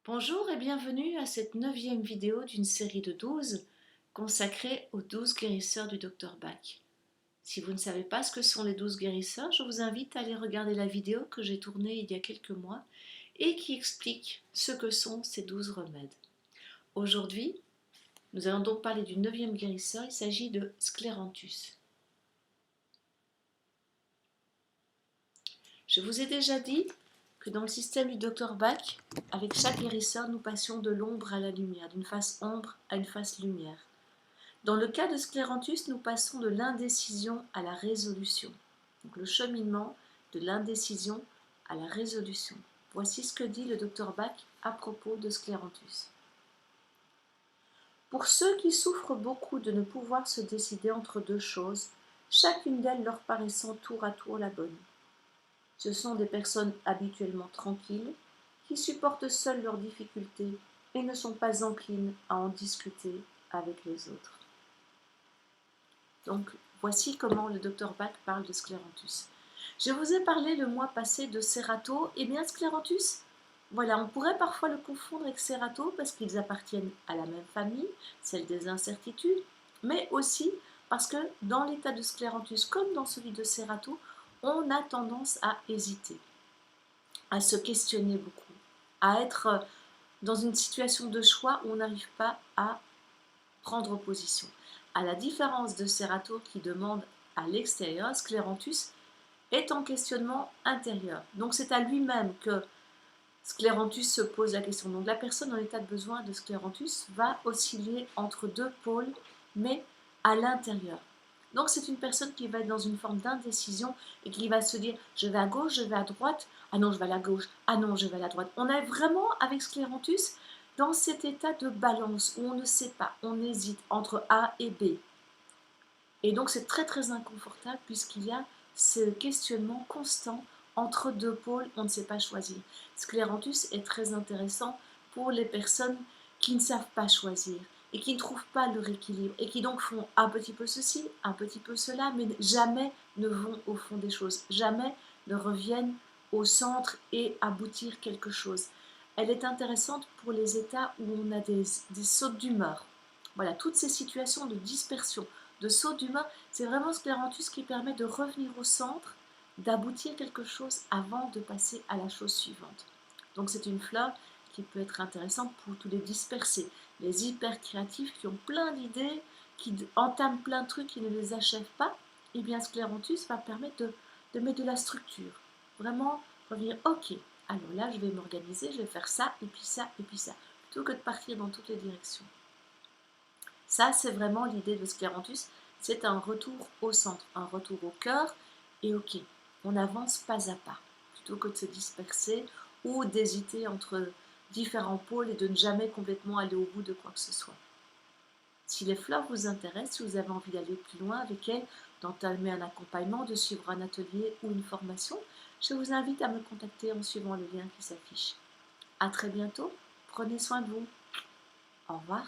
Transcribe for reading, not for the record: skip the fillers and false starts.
Bonjour et bienvenue à cette 9e vidéo d'une série de 12 consacrée aux 12 guérisseurs du Dr Bach. Si vous ne savez pas ce que sont les 12 guérisseurs, je vous invite à aller regarder la vidéo que j'ai tournée il y a quelques mois et qui explique ce que sont ces 12 remèdes. Aujourd'hui, nous allons donc parler du 9e guérisseur, il s'agit de Scléranthus. Je vous ai déjà dit que dans le système du Dr Bach, avec chaque guérisseur, nous passions de l'ombre à la lumière, d'une face ombre à une face lumière. Dans le cas de Scléranthus, nous passons de l'indécision à la résolution. Donc le cheminement de l'indécision à la résolution. Voici ce que dit le Dr Bach à propos de Scléranthus. Pour ceux qui souffrent beaucoup de ne pouvoir se décider entre deux choses, chacune d'elles leur paraissant tour à tour la bonne. Ce sont des personnes habituellement tranquilles, qui supportent seules leurs difficultés et ne sont pas enclines à en discuter avec les autres. Donc, voici comment le Dr Bach parle de Scléranthus. Je vous ai parlé le mois passé de Cerato. Eh bien, Scléranthus, voilà, on pourrait parfois le confondre avec Cerato parce qu'ils appartiennent à la même famille, celle des incertitudes, mais aussi parce que dans l'état de Scléranthus, comme dans celui de Cerato, on a tendance à hésiter, à se questionner beaucoup, à être dans une situation de choix où on n'arrive pas à prendre position. À la différence de Cerato qui demande à l'extérieur, Scléranthus est en questionnement intérieur. Donc c'est à lui-même que Scléranthus se pose la question. Donc la personne en état de besoin de Scléranthus va osciller entre deux pôles, mais à l'intérieur. Donc c'est une personne qui va être dans une forme d'indécision et qui va se dire je vais à gauche, je vais à droite, ah non je vais à la gauche, ah non je vais à la droite. On est vraiment avec Scléranthus dans cet état de balance où on ne sait pas, on hésite entre A et B. Et donc c'est très très inconfortable puisqu'il y a ce questionnement constant entre deux pôles, on ne sait pas choisir. Scléranthus est très intéressant pour les personnes qui ne savent pas choisir et qui ne trouvent pas leur équilibre et qui donc font un petit peu ceci, un petit peu cela, mais jamais ne vont au fond des choses, jamais ne reviennent au centre et aboutir quelque chose. Elle est intéressante pour les états où on a des sautes d'humeur. Voilà, toutes ces situations de dispersion, de saut d'humeur, c'est vraiment Scléranthus qui permet de revenir au centre, d'aboutir quelque chose avant de passer à la chose suivante. Donc c'est une fleur qui peut être intéressante pour tous les dispersés, les hyper créatifs qui ont plein d'idées, qui entament plein de trucs, qui ne les achèvent pas. Et bien Scléranthus va permettre de mettre de la structure, vraiment revenir, ok, alors là je vais m'organiser, je vais faire ça, et puis ça, et puis ça, plutôt que de partir dans toutes les directions. Ça, c'est vraiment l'idée de Scléranthus, c'est un retour au centre, un retour au cœur, et ok, on avance pas à pas, plutôt que de se disperser ou d'hésiter entre différents pôles et de ne jamais complètement aller au bout de quoi que ce soit. Si les fleurs vous intéressent, si vous avez envie d'aller plus loin avec elles, d'entamer un accompagnement, de suivre un atelier ou une formation, je vous invite à me contacter en suivant le lien qui s'affiche. À très bientôt, prenez soin de vous. Au revoir.